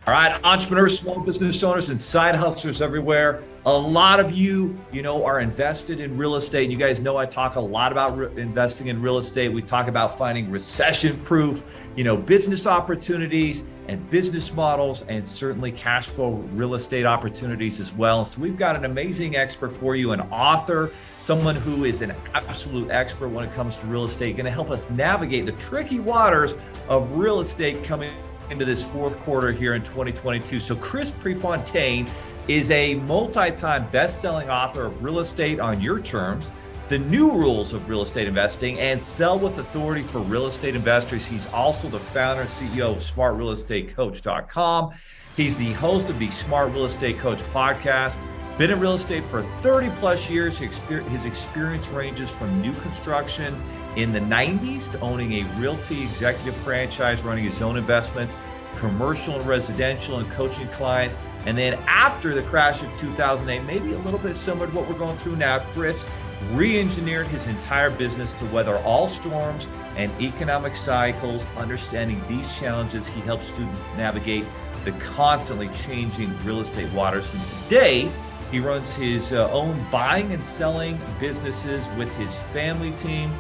All right, entrepreneurs, small business owners, and side hustlers everywhere. A lot of you, are invested in real estate. And you guys know I talk a lot about investing in real estate. We talk about finding recession-proof, business opportunities and business models, and certainly cash flow real estate opportunities as well. So we've got an amazing expert for you, an author, someone who is an absolute expert when it comes to real estate, going to help us navigate the tricky waters of real estate coming into this fourth quarter here in 2022. So Chris Prefontaine is a multi-time best-selling author of Real Estate on Your Terms, The New Rules of Real Estate Investing, and Sell with Authority for Real Estate Investors. He's also the founder and CEO of SmartRealEstateCoach.com. He's the host of the Smart Real Estate Coach podcast. Been in real estate for 30 plus years. His experience ranges from new construction in the 90s to owning a realty executive franchise, running his own investments, commercial and residential, and coaching clients. And then after the crash of 2008, maybe a little bit similar to what we're going through now, Chris re-engineered his entire business to weather all storms and economic cycles. Understanding these challenges, he helps students navigate the constantly changing real estate waters. And today, he runs his own buying and selling businesses with his family team.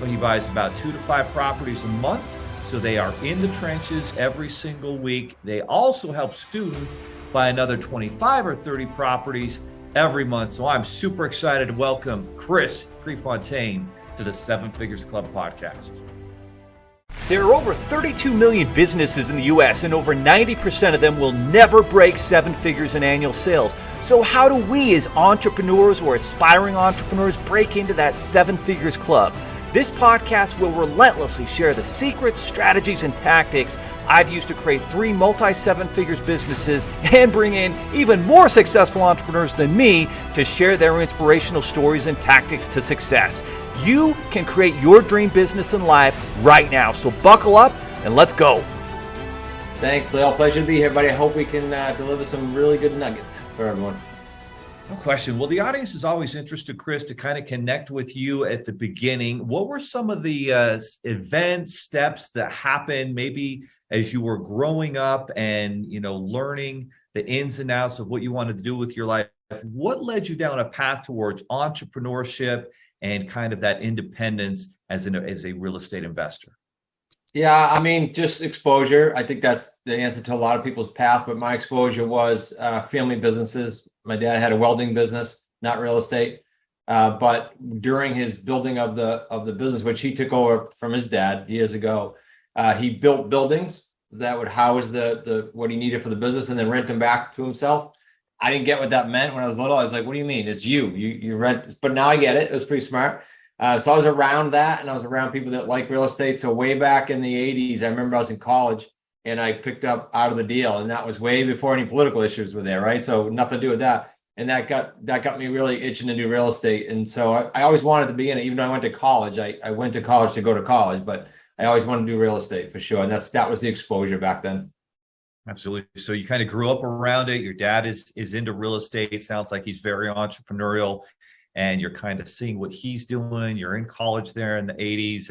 He buys about 2 to 5 properties a month, so they are in the trenches every single week. They also help students buy another 25 or 30 properties every month. So I'm super excited to welcome Chris Prefontaine to the Seven Figures Club podcast. There are over 32 million businesses in the U.S., and over 90% of them will never break 7 figures in annual sales. So how do we as entrepreneurs or aspiring entrepreneurs break into that 7 figures club? This podcast will relentlessly share the secrets, strategies, and tactics I've used to create 3 multi-7 figures businesses and bring in even more successful entrepreneurs than me to share their inspirational stories and tactics to success. You can create your dream business and life right now. So buckle up and let's go. Thanks, Leo. Pleasure to be here, buddy. I hope we can deliver some really good nuggets for everyone. No question. Well, the audience is always interested, Chris, to kind of connect with you at the beginning. What were some of the events, steps that happened maybe as you were growing up and, learning the ins and outs of what you wanted to do with your life? What led you down a path towards entrepreneurship and kind of that independence as a real estate investor? Yeah, I mean, just exposure. I think that's the answer to a lot of people's path, but my exposure was family businesses. My dad had a welding business, not real estate. But during his building of the business, which he took over from his dad years ago, he built buildings that would house the what he needed for the business and then rent them back to himself. I didn't get what that meant when I was little. I was like, what do you mean? It's you rent, but now I get it. It was pretty smart. So I was around that, and I was around people that like real estate. So way back in the 80s, I remember I was in college and I picked up Out of the Deal, and that was way before any political issues were there, right? So nothing to do with that. And that got me really itching to do real estate. And so I always wanted to be in it, even though I went to college. I went to college to go to college, but I always wanted to do real estate for sure. And that was the exposure back then. Absolutely. So you kind of grew up around it. Your dad is into real estate. It sounds like he's very entrepreneurial, and you're kind of seeing what he's doing. You're in college there in the 80s,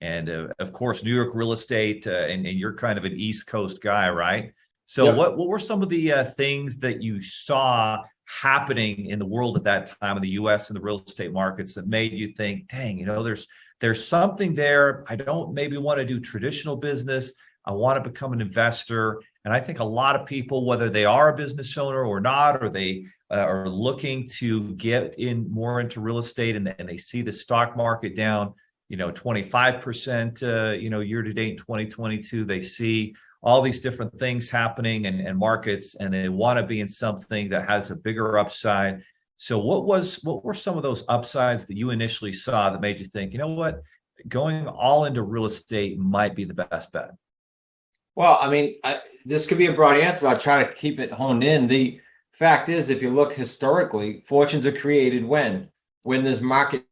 and of course, New York real estate, and you're kind of an East Coast guy, right? So Yes. what were some of the things that you saw happening in the world at that time in the U.S. and the real estate markets that made you think, dang, there's something there. I don't maybe want to do traditional business. I want to become an investor. And I think a lot of people, whether they are a business owner or not, or they are looking to get in more into real estate, and they see the stock market down, 25%, year to date in 2022, they see all these different things happening and markets, and they want to be in something that has a bigger upside. So what were some of those upsides that you initially saw that made you think, you know what, going all into real estate might be the best bet? Well, I mean, this could be a broad answer, but I'll try to keep it honed in. The fact is, if you look historically, fortunes are created when there's market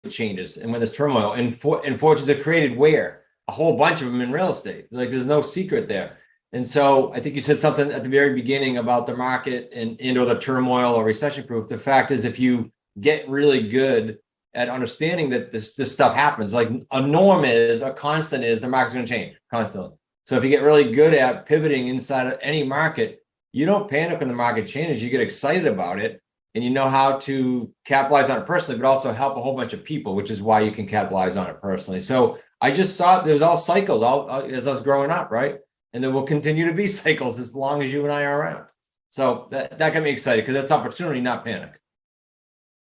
changes and when there's turmoil, and fortunes are created where? A whole bunch of them in real estate. Like, there's no secret there. And so I think you said something at the very beginning about the market and or the turmoil or recession proof. The fact is, if you get really good at understanding that this stuff happens, like a constant is the market's going to change constantly. So if you get really good at pivoting inside of any market, you don't panic when the market changes. You get excited about it, and you know how to capitalize on it personally, but also help a whole bunch of people, which is why you can capitalize on it personally. So I just saw there's all cycles as us growing up, right? And there will continue to be cycles as long as you and I are around. So that got me excited because that's opportunity, not panic.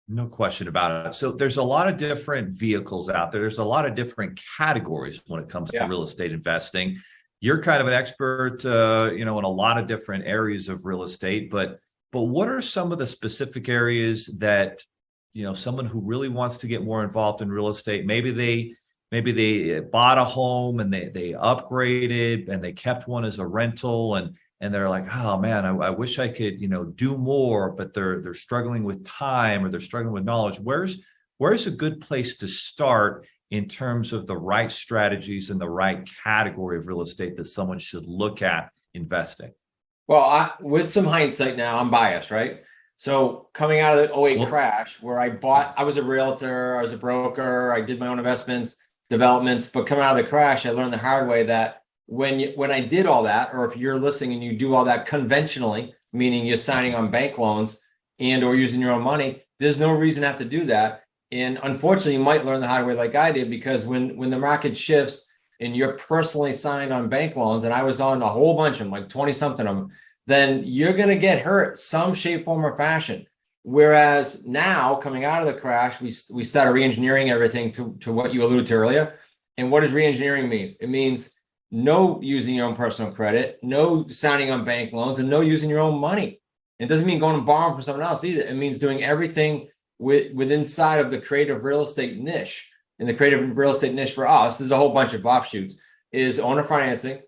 No question about it. So there's a lot of different vehicles out there. There's a lot of different categories when it comes to real estate investing. You're kind of an expert, in a lot of different areas of real estate, but what are some of the specific areas that, someone who really wants to get more involved in real estate, maybe they bought a home and they upgraded and they kept one as a rental, and they're like, oh man, I wish I could, do more, but they're struggling with time or they're struggling with knowledge. Where's a good place to start in terms of the right strategies and the right category of real estate that someone should look at investing? Well, with some hindsight now, I'm biased, right? So coming out of the 08 crash, where I was a realtor, I was a broker, I did my own investments, developments, but coming out of the crash, I learned the hard way that when I did all that, or if you're listening and you do all that conventionally, meaning you're signing on bank loans and or using your own money, there's no reason to have to do that. And unfortunately, you might learn the hard way like I did, because when the market shifts and you're personally signed on bank loans, and I was on a whole bunch of them, like 20 something of them, then you're going to get hurt some shape, form, or fashion. Whereas now, coming out of the crash, we started re-engineering everything to what you alluded to earlier. And what does re-engineering mean? It means no using your own personal credit, no signing on bank loans, and no using your own money. It doesn't mean going and borrowing from someone else either. It means doing everything with inside of the creative real estate niche. And the creative real estate niche for us, there's a whole bunch of offshoots, is owner financing,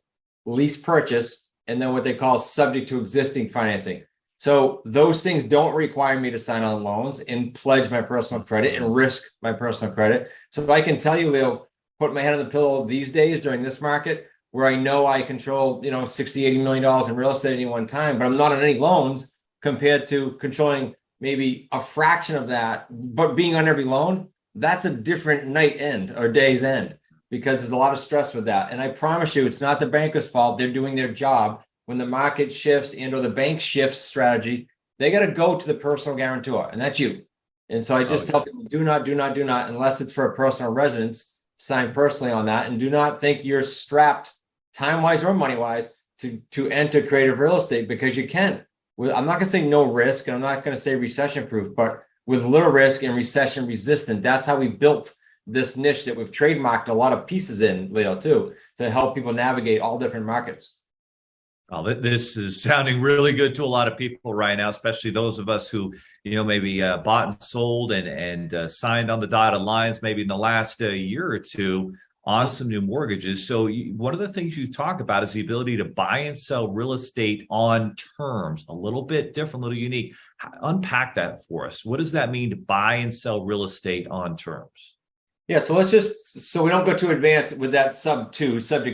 lease purchase, and then what they call subject to existing financing. So those things don't require me to sign on loans and pledge my personal credit and risk my personal credit. So if I can tell you, Leo, put my head on the pillow these days during this market where I know I control, $60, $80 million in real estate at any one time, but I'm not on any loans compared to controlling maybe a fraction of that, but being on every loan, that's a different night end or day's end, because there's a lot of stress with that. And I promise you, it's not the banker's fault. They're doing their job. When the market shifts and or the bank shifts strategy, they got to go to the personal guarantor, and that's you. And so I just tell people, do not, unless it's for a personal residence, sign personally on that. And do not think you're strapped time-wise or money-wise to enter creative real estate, because you can. I'm not going to say no risk, and I'm not going to say recession-proof, but with little risk and recession-resistant. That's how we built this niche that we've trademarked a lot of pieces in, Leo, too, to help people navigate all different markets. Oh, this is sounding really good to a lot of people right now, especially those of us who, maybe bought and sold and signed on the dotted lines maybe in the last year or two on some new mortgages. So one of the things you talk about is the ability to buy and sell real estate on terms, a little bit different, a little unique. Unpack that for us. What does that mean to buy and sell real estate on terms? Yeah, so so we don't go too advanced with that subject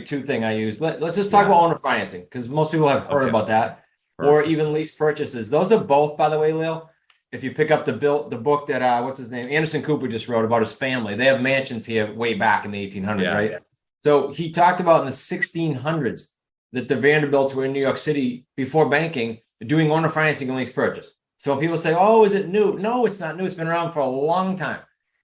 to thing I use. Let's just talk about owner financing, because most people have heard about that. Perfect. Or even lease purchases. Those are both, by the way, Leo. If you pick up the book that what's his name, Anderson Cooper just wrote about his family. They have mansions here way back in the 1800s, right? So he talked about in the 1600s that the Vanderbilts were in New York City before banking doing owner financing and lease purchase. So people say, oh, is it new? No, it's not new. It's been around for a long time.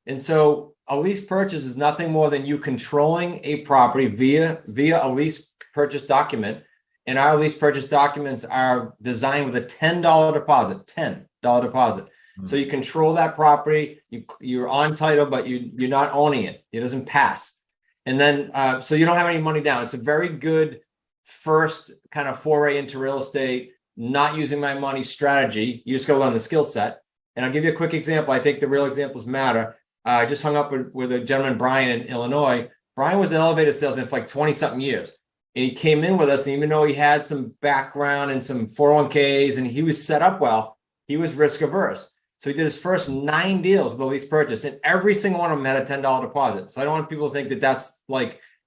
And so a lease purchase is nothing more than you controlling a property via a lease purchase document. And our lease purchase documents are designed with a $10 deposit, $10 deposit. Mm-hmm. So you control that property. You're on title, but you're not owning it. It doesn't pass. And then, so you don't have any money down. It's a very good first kind of foray into real estate, not using my money strategy. You just got to learn the skill set. And I'll give you a quick example. I think the real examples matter. I just hung up with a gentleman, Brian, in Illinois. Brian was an elevator salesman for like 20 something years. And he came in with us, and even though he had some background and some 401ks and he was set up well, he was risk averse. So he did his first 9 deals with a lease purchase, and every single one of them had a $10 deposit. So I don't want people to think that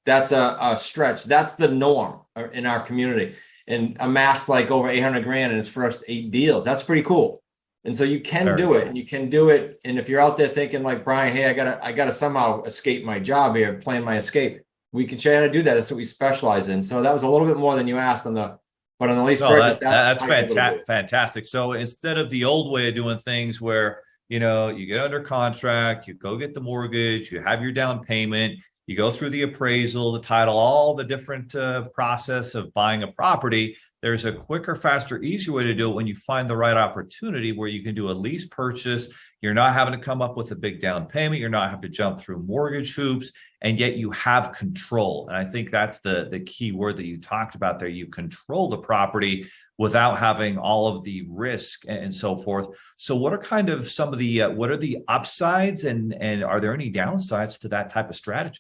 that's a stretch. That's the norm in our community, and amassed like over 800 grand in his first 8 deals. That's pretty cool. And so you can do it, and you can do it. And if you're out there thinking like Brian, hey, I gotta somehow escape my job here, plan my escape. we can show you how to do that. That's what we specialize in. So that was a little bit more than you asked on the, but on the lease No, purchase, that's how you do it. fantastic. So instead of the old way of doing things where, you know, you get under contract, you go get the mortgage, you have your down payment, you go through the appraisal, the title, all the different process of buying a property. There's a quicker, faster, easier way to do it when you find the right opportunity where you can do a lease purchase. You're not having to come up with a big down payment. You're not having to jump through mortgage hoops, and yet you have control. And I think that's the key word that you talked about there. You control the property without having all of the risk and so forth. So what are kind of some of the, what are the upsides and are there any downsides to that type of strategy?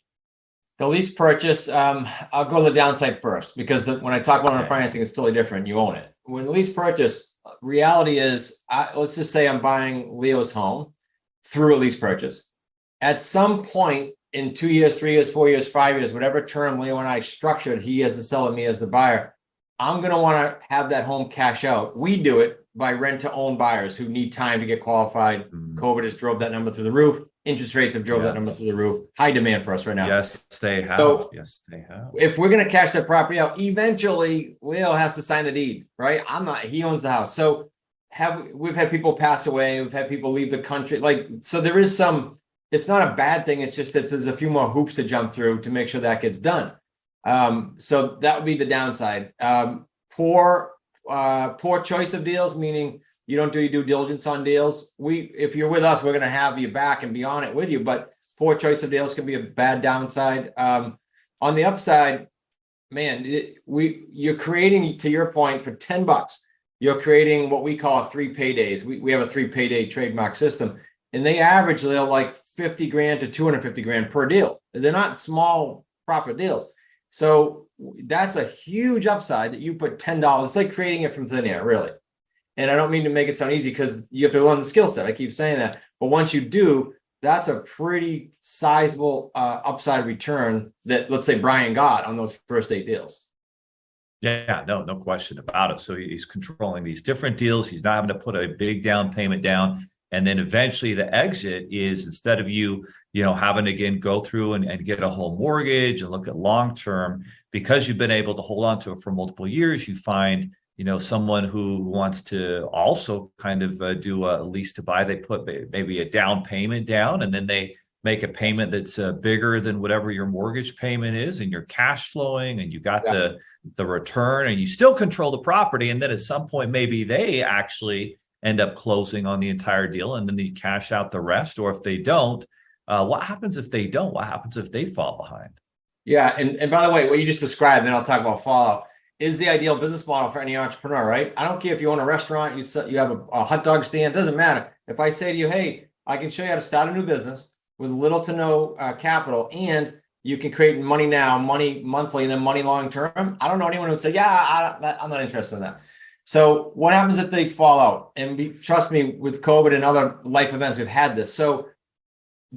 The lease purchase, I'll go to the downside first, because when I talk about financing, it's totally different. You own it. When the lease purchase, reality is, let's just say I'm buying Leo's home through a lease purchase. At some point in 2 years, 3 years, 4 years, 5 years, whatever term Leo and I structured, he as the seller, me as the buyer, I'm going to want to have that home cash out. We do it by rent to own buyers who need time to get qualified. COVID has drove that number through the roof. Interest rates have drove that number through the roof. High demand for us right now. Yes, they have. So yes, they have. If we're going to cash that property out, eventually Leo has to sign the deed, right? He owns the house. So we've had people pass away. We've had people leave the country. So there is it's not a bad thing. It's just that there's a few more hoops to jump through to make sure that gets done. So that would be the downside. Poor choice of deals, meaning you don't do your due diligence on deals. If you're with us, we're going to have you back and be on it with you, but poor choice of deals can be a bad downside. On the upside, man, you're creating, to your point, for $10, you're creating what we call 3 paydays. We have a 3 payday trademark system, and they average like 50 grand to 250 grand per deal. They're not small profit deals. So that's a huge upside that you put $10. It's like creating it from thin air, really. And I don't mean to make it sound easy, because you have to learn the skill set. I keep saying that. But once you do, that's a pretty sizable upside return that, let's say, Brian got on those first 8 deals. Yeah, no question about it. So he's controlling these different deals. He's not having to put a big down payment down. And then eventually the exit is, instead of you having to again go through and get a whole mortgage and look at long term, because you've been able to hold on to it for multiple years, you find someone who wants to also kind of do a lease to buy. They put maybe a down payment down, and then they make a payment that's bigger than whatever your mortgage payment is, and you're cash flowing, and you got the return, and you still control the property. And then at some point, maybe they actually end up closing on the entire deal, and then you cash out the rest. Or if they don't, what happens if they don't? What happens if they fall behind? Yeah, and by the way, what you just described, and then I'll talk about fallout, is the ideal business model for any entrepreneur, right? I don't care if you own a restaurant, you have a hot dog stand, doesn't matter. If I say to you, hey, I can show you how to start a new business with little to no capital, and you can create money now, money monthly, and then money long term, I don't know anyone who would say, yeah, I'm not interested in that. So what happens if they fall out? And trust me, with COVID and other life events, we've had this. So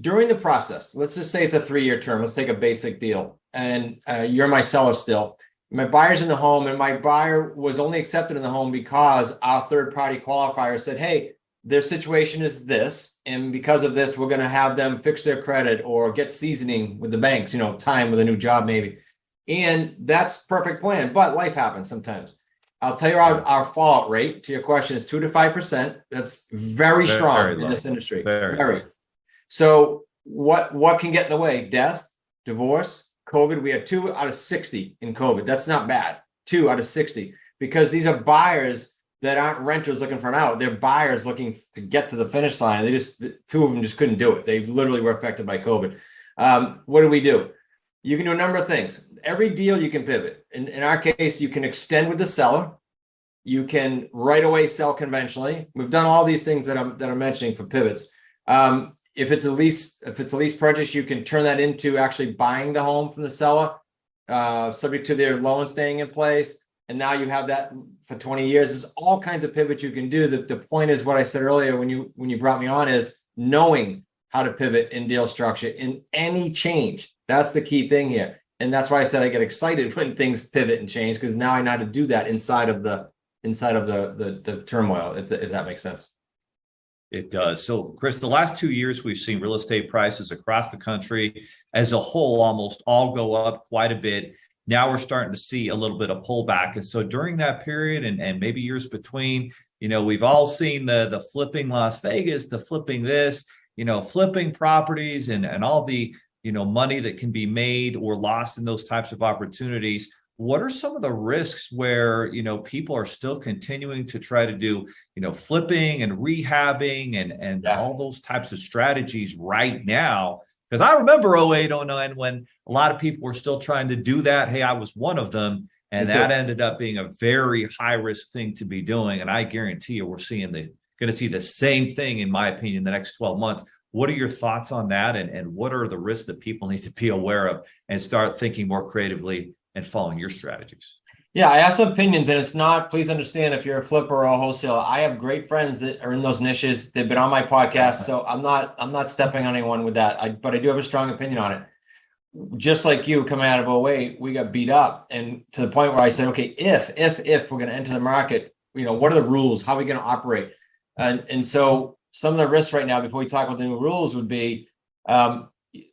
during the process, let's just say it's a 3-year term. Let's take a basic deal, and you're my seller still. My buyer's in the home, and my buyer was only accepted in the home because our third-party qualifier said, hey, their situation is this, and because of this, we're going to have them fix their credit or get seasoning with the banks, time with a new job maybe. And that's perfect plan, but life happens sometimes. I'll tell you our fallout rate, to your question, is 2 to 5%. That's very strong in this industry. Very. So what can get in the way? Death, divorce, COVID. We had 2 out of 60 in COVID. That's not bad. 2 out of 60, because these are buyers that aren't renters looking for an out. They're buyers looking to get to the finish line. The 2 of them just couldn't do it. They literally were affected by COVID. What do? You can do a number of things. Every deal you can pivot. In our case, you can extend with the seller. You can right away sell conventionally. We've done all these things that I'm mentioning for pivots. If it's a lease purchase, you can turn that into actually buying the home from the seller, subject to their loan staying in place. And now you have that for 20 years. There's all kinds of pivots you can do. The point is what I said earlier when you brought me on, is knowing how to pivot in deal structure in any change. That's the key thing here. And that's why I said I get excited when things pivot and change, because now I know how to do that inside of the turmoil, if that makes sense. It does. So, Chris, the last 2 years, we've seen real estate prices across the country as a whole almost all go up quite a bit. Now we're starting to see a little bit of pullback. And so during that period and maybe years between, we've all seen the flipping Las Vegas, the flipping this, flipping properties and all the, money that can be made or lost in those types of opportunities. What are some of the risks where, people are still continuing to try to do, flipping and rehabbing and all those types of strategies right now? Because I remember 08, 09 when a lot of people were still trying to do that. Hey, I was one of them. And that ended up being a very high risk thing to be doing. And I guarantee you we're going to see the same thing, in my opinion, the next 12 months. What are your thoughts on that? And what are the risks that people need to be aware of and start thinking more creatively and following your strategies? Yeah, I have some opinions, and it's not, please understand, if you're a flipper or a wholesaler, I have great friends that are in those niches. They've been on my podcast, so I'm not stepping on anyone with that. But I do have a strong opinion on it. Just like you, coming out of 08, we got beat up, and to the point where I said, okay, if we're going to enter the market, what are the rules? How are we going to operate? And so some of the risks right now, before we talk about the new rules, would be,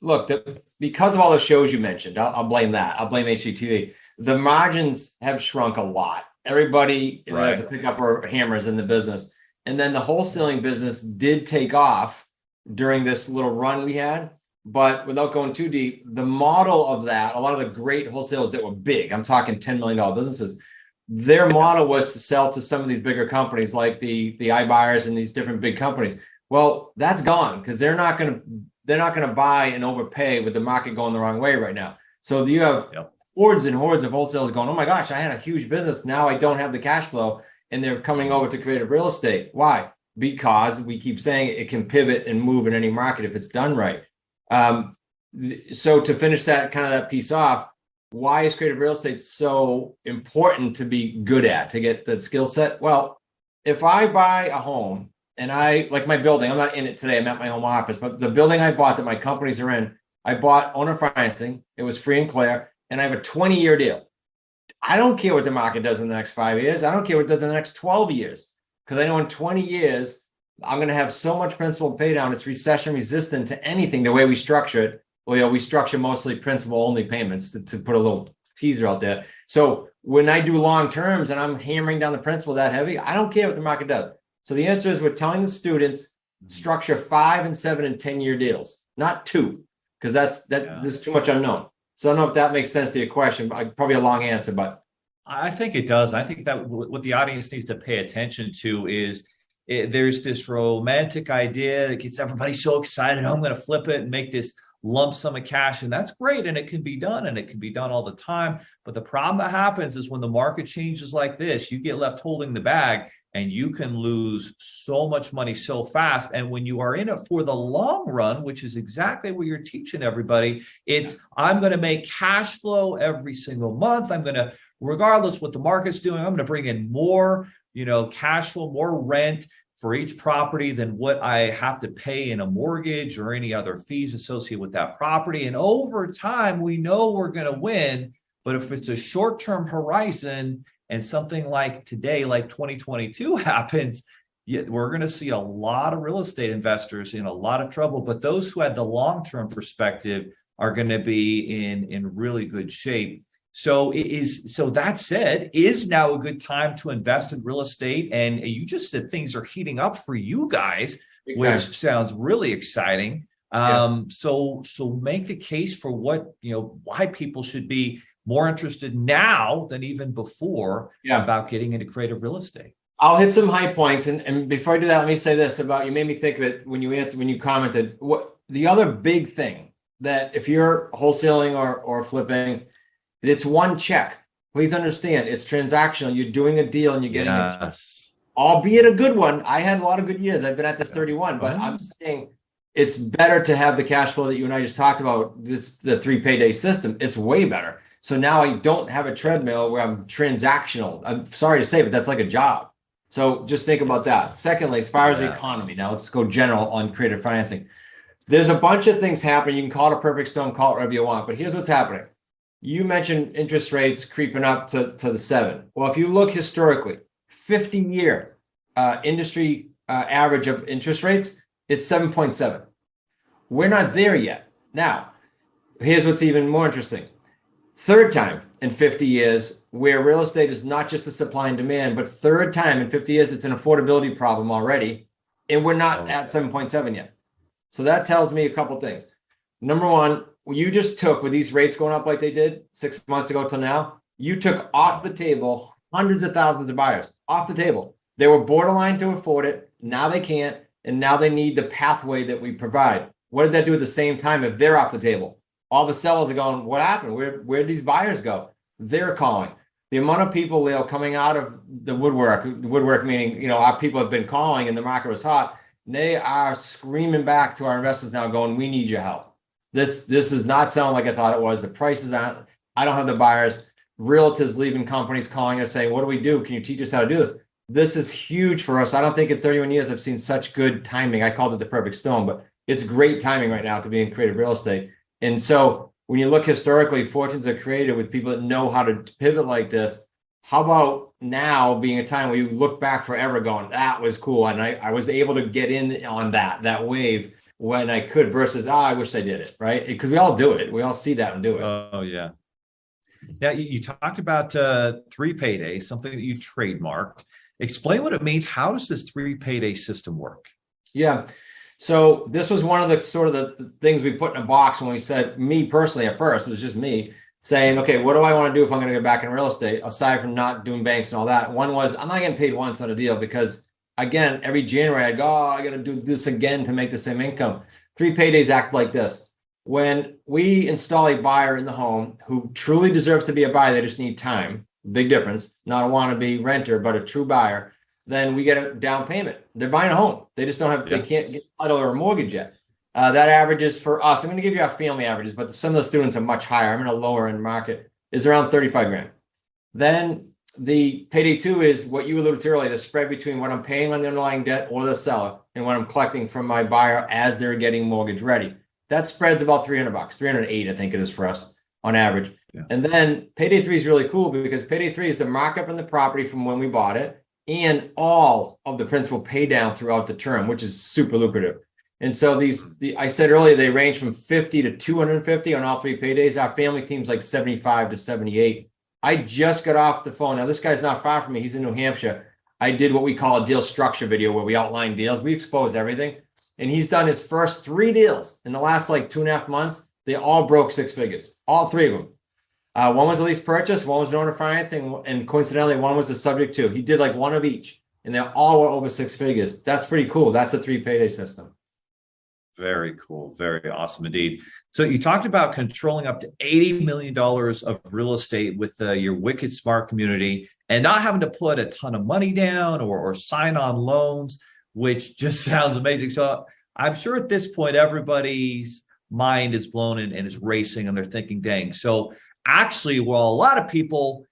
look, because of all the shows you mentioned, I'll blame that. I'll blame HGTV. The margins have shrunk a lot. Everybody has a pickup or hammers in the business. And then the wholesaling business did take off during this little run we had. But without going too deep, the model of that, a lot of the great wholesalers that were big, I'm talking $10 million businesses, their model was to sell to some of these bigger companies like the iBuyers and these different big companies. Well, that's gone because they're not going to buy and overpay with the market going the wrong way right now. So you have hordes and hordes of wholesalers going, oh my gosh, I had a huge business. Now I don't have the cash flow. And they're coming over to creative real estate. Why? Because we keep saying it can pivot and move in any market if it's done right. So to finish that piece off, why is creative real estate so important to be good at, to get that skill set? Well, if I buy a home and like my building, I'm not in it today, I'm at my home office, but the building I bought that my companies are in, I bought owner financing. It was free and clear. And I have a 20-year deal. I don't care what the market does in the next 5 years. I don't care what it does in the next 12 years. Because I know in 20 years, I'm going to have so much principal pay down. It's recession resistant to anything the way we structure it. Well, we structure mostly principal only payments to put a little teaser out there. So when I do long terms and I'm hammering down the principal that heavy, I don't care what the market does. So the answer is we're telling the students structure 5 and 7 and 10-year deals, not 2, because there's too much unknown. So I don't know if that makes sense to your question, but probably a long answer, but I think it does. I think that what the audience needs to pay attention to is there's this romantic idea that gets everybody so excited. I'm going to flip it and make this lump sum of cash. And that's great. And it can be done, and it can be done all the time. But the problem that happens is when the market changes like this, you get left holding the bag and you can lose so much money so fast. And when you are in it for the long run, which is exactly what you're teaching everybody, it's I'm going to make cash flow every single month. I'm going to, regardless what the market's doing, I'm going to bring in more, cash flow, more rent for each property than what I have to pay in a mortgage or any other fees associated with that property. And over time, we know we're going to win. But if it's a short-term horizon and something like today, like 2022 happens, we're going to see a lot of real estate investors in a lot of trouble. But those who had the long-term perspective are going to be in really good shape. So that said, is now a good time to invest in real estate? And you just said things are heating up for you guys, which sounds really exciting. So make the case for why people should be more interested now than even before about getting into creative real estate. I'll hit some high points. And before I do that, let me say this about, you made me think of it when you commented, what the other big thing that if you're wholesaling or flipping, it's one check. Please understand, it's transactional. You're doing a deal and you're getting a check. Albeit a good one. I had a lot of good years. I've been at this 31, but I'm saying it's better to have the cash flow that you and I just talked about. It's the 3 payday system. It's way better. So now I don't have a treadmill where I'm transactional. I'm sorry to say, but that's like a job. So just think about that. Secondly, as far as the economy, now let's go general on creative financing. There's a bunch of things happening. You can call it a perfect storm, call it whatever you want, but here's what's happening. You mentioned interest rates creeping up to the 7. Well, if you look historically, 50-year industry average of interest rates, it's 7.7. We're not there yet. Now, here's what's even more interesting. Third time in 50 years where real estate is not just a supply and demand, but third time in 50 years, it's an affordability problem already. And we're not at 7.7 yet. So that tells me a couple things. Number one, you just took, with these rates going up like they did 6 months ago till now, you took off the table hundreds of thousands of buyers off the table. They were borderline to afford it. Now they can't. And now they need the pathway that we provide. What did that do at the same time if they're off the table? All the sellers are going, what happened? Where'd these buyers go? They're calling. The amount of people, Leo, coming out of the woodwork meaning, our people have been calling and the market was hot. They are screaming back to our investors now going, we need your help. This is not selling like I thought it was. The prices aren't, I don't have the buyers. Realtors leaving companies calling us saying, what do we do? Can you teach us how to do this? This is huge for us. I don't think in 31 years I've seen such good timing. I called it the perfect storm, but it's great timing right now to be in creative real estate. And so when you look historically, fortunes are created with people that know how to pivot like this. How about now being a time where you look back forever going, that was cool. And I was able to get in on that wave when I could versus, I wish I did it, right? Because we all do it. We all see that and do it. Oh, yeah. Yeah, you talked about 3 paydays, something that you trademarked. Explain what it means. How does this 3 payday system work? Yeah. So this was one of the sort of the things we put in a box when we said, me personally at first, it was just me saying, okay, what do I want to do if I'm going to get back in real estate, aside from not doing banks and all that? One was, I'm not getting paid once on a deal because, again, every January I'd go, I got to do this again to make the same income. 3 paydays act like this. When we install a buyer in the home who truly deserves to be a buyer, they just need time, big difference, not a wannabe renter, but a true buyer, then we get a down payment. They're buying a home. They just don't have, They can't get title or a mortgage yet. That averages for us, I'm going to give you our family averages, but some of the students are much higher. I'm in a lower end market, is around 35 grand. Then the payday 2 is what you alluded to earlier, the spread between what I'm paying on the underlying debt or the seller and what I'm collecting from my buyer as they're getting mortgage ready. That spreads about $300, 308, I think it is for us on average. Yeah. And then payday 3 is really cool because payday 3 is the markup in the property from when we bought it and all of the principal pay down throughout the term, which is super lucrative. And so I said earlier, they range from 50 to 250 on all 3 paydays. Our family team's like 75 to 78. I just got off the phone. Now, this guy's not far from me. He's in New Hampshire. I did what we call a deal structure video where we outline deals. We expose everything. And he's done his first 3 deals in the last like 2.5 months. They all broke 6 figures, all 3 of them. One was a lease purchase, one was an owner financing, and coincidentally, one was a subject to. He did like one of each, and they all were over 6 figures. That's pretty cool. That's a 3 payday system. Very cool. Very awesome indeed. So you talked about controlling up to $80 million of real estate with your Wicked Smart community and not having to put a ton of money down or sign on loans, which just sounds amazing. So I'm sure at this point, everybody's mind is blown and is racing and they're thinking, dang. So actually, while a lot of people,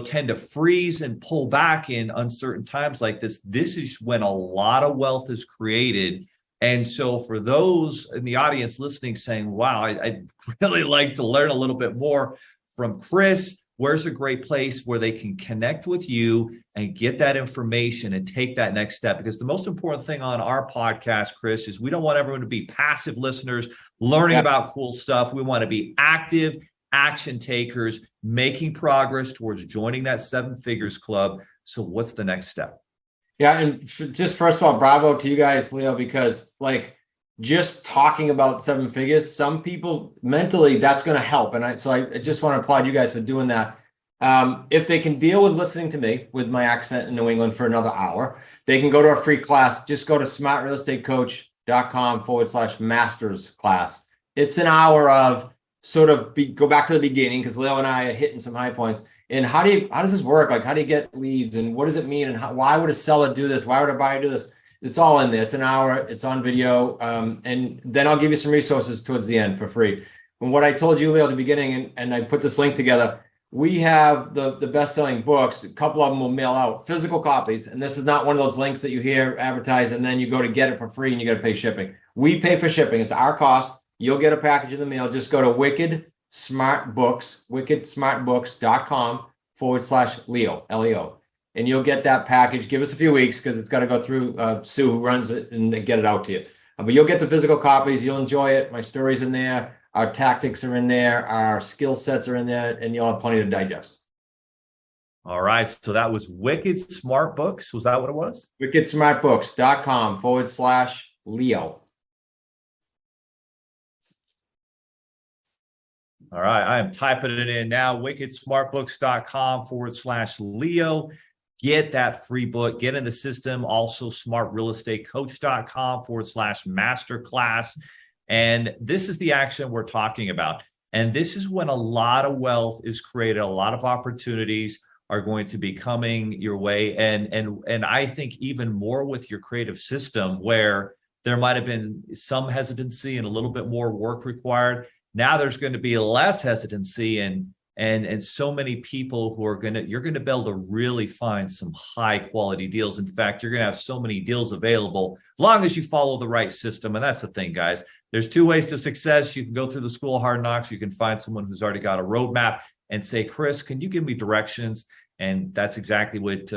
tend to freeze and pull back in uncertain times like this is when a lot of wealth is created. And so for those in the audience listening saying, wow, I'd really like to learn a little bit more from Chris, where's a great place where they can connect with you and get that information and take that next step? Because the most important thing on our podcast, Chris, is we don't want everyone to be passive listeners learning about cool stuff. We want to be active action takers, making progress towards joining that 7 figures club. So what's the next step? Yeah. And just first of all, bravo to you guys, Leo, because like just talking about 7 figures, some people mentally that's going to help. And I just want to applaud you guys for doing that. If they can deal with listening to me with my accent in New England for another hour, they can go to our free class. Just go to smartrealestatecoach.com/masters class. It's an hour of sort of go back to the beginning because Leo and I are hitting some high points. And how does this work? Like, how do you get leads and what does it mean? And why would a seller do this? Why would a buyer do this? It's all in there. It's an hour. It's on video. And then I'll give you some resources towards the end for free. And what I told you, Leo, at the beginning, and I put this link together, we have the best-selling books. A couple of them will mail out physical copies. And this is not one of those links that you hear advertised and then you go to get it for free and you got to pay shipping. We pay for shipping. It's our cost. You'll get a package in the mail. Just go to wickedsmartbooks.com/Leo, Leo. and you'll get that package. Give us a few weeks because it's got to go through Sue, who runs it, and get it out to you. But you'll get the physical copies. You'll enjoy it. My story's in there. Our tactics are in there. Our skill sets are in there, and you'll have plenty to digest. All right. So that was Wicked Smart Books. Was that what it was? WickedSmartBooks.com/Leo. All right. I am typing it in now. WickedSmartBooks.com/Leo. Get that free book. Get in the system. Also, smartrealestatecoach.com/masterclass. And this is the action we're talking about. And this is when a lot of wealth is created. A lot of opportunities are going to be coming your way. And I think even more with your creative system, where there might have been some hesitancy and a little bit more work required. Now there's going to be less hesitancy and so many people who are you're going to be able to really find some high quality deals. In fact, you're going to have so many deals available as long as you follow the right system. And that's the thing, guys. There's two ways to success. You can go through the school of hard knocks. You can find someone who's already got a roadmap and say, Chris, can you give me directions? And that's exactly what,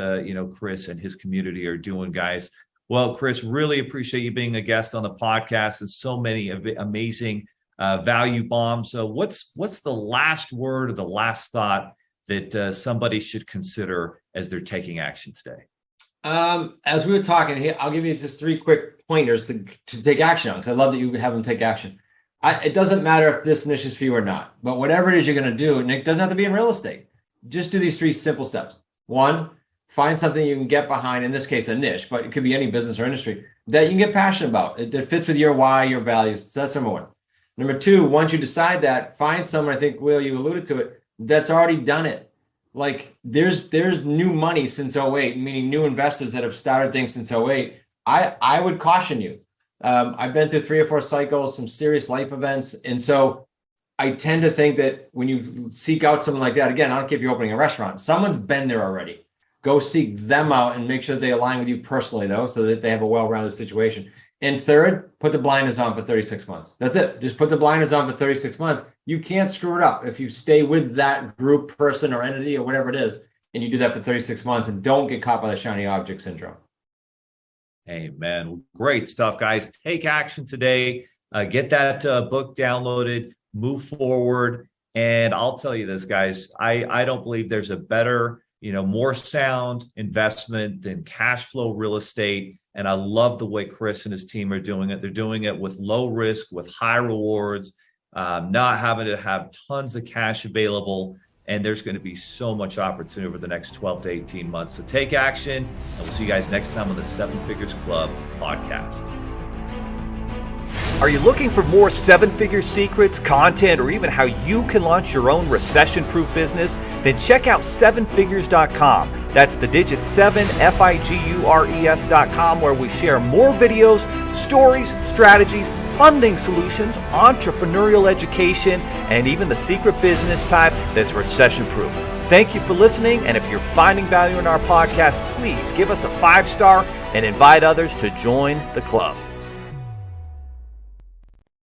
Chris and his community are doing, guys. Well, Chris, really appreciate you being a guest on the podcast and so many amazing value bombs. So what's the last word or the last thought that somebody should consider as they're taking action today? As we were talking here, I'll give you just 3 quick pointers to take action on, because I love that you have them take action. It doesn't matter if this niche is for you or not, but whatever it is you're going to do, and it doesn't have to be in real estate. Just do these 3 simple steps. 1, find something you can get behind, in this case, a niche, but it could be any business or industry that you can get passionate about. That fits with your why, your values. So that's number 1. Number 2, once you decide that, find someone, I think, Leo, you alluded to it, that's already done it. Like there's new money since 08, meaning new investors that have started things since 08. I would caution you. I've been through 3 or 4 cycles, some serious life events. And so I tend to think that when you seek out someone like that, again, I don't care if you're opening a restaurant, someone's been there already. Go seek them out and make sure that they align with you personally, though, so that they have a well-rounded situation. And 3rd, put the blinders on for 36 months. That's it. Just put the blinders on for 36 months. You can't screw it up if you stay with that group, person, or entity, or whatever it is, and you do that for 36 months and don't get caught by the shiny object syndrome. Amen. Great stuff, guys. Take action today. Get that book downloaded, move forward. And I'll tell you this, guys, I don't believe there's a better, more sound investment than cash flow real estate. And I love the way Chris and his team are doing it. They're doing it with low risk, with high rewards, not having to have tons of cash available. And there's going to be so much opportunity over the next 12 to 18 months. So take action, and we'll see you guys next time on the 7 Figures Club podcast. Are you looking for more 7-figure secrets, content, or even how you can launch your own recession-proof business? Then check out 7figures.com. That's the digit 7, FIGURES.com, where we share more videos, stories, strategies, funding solutions, entrepreneurial education, and even the secret business type that's recession-proof. Thank you for listening, and if you're finding value in our podcast, please give us a 5-star and invite others to join the club.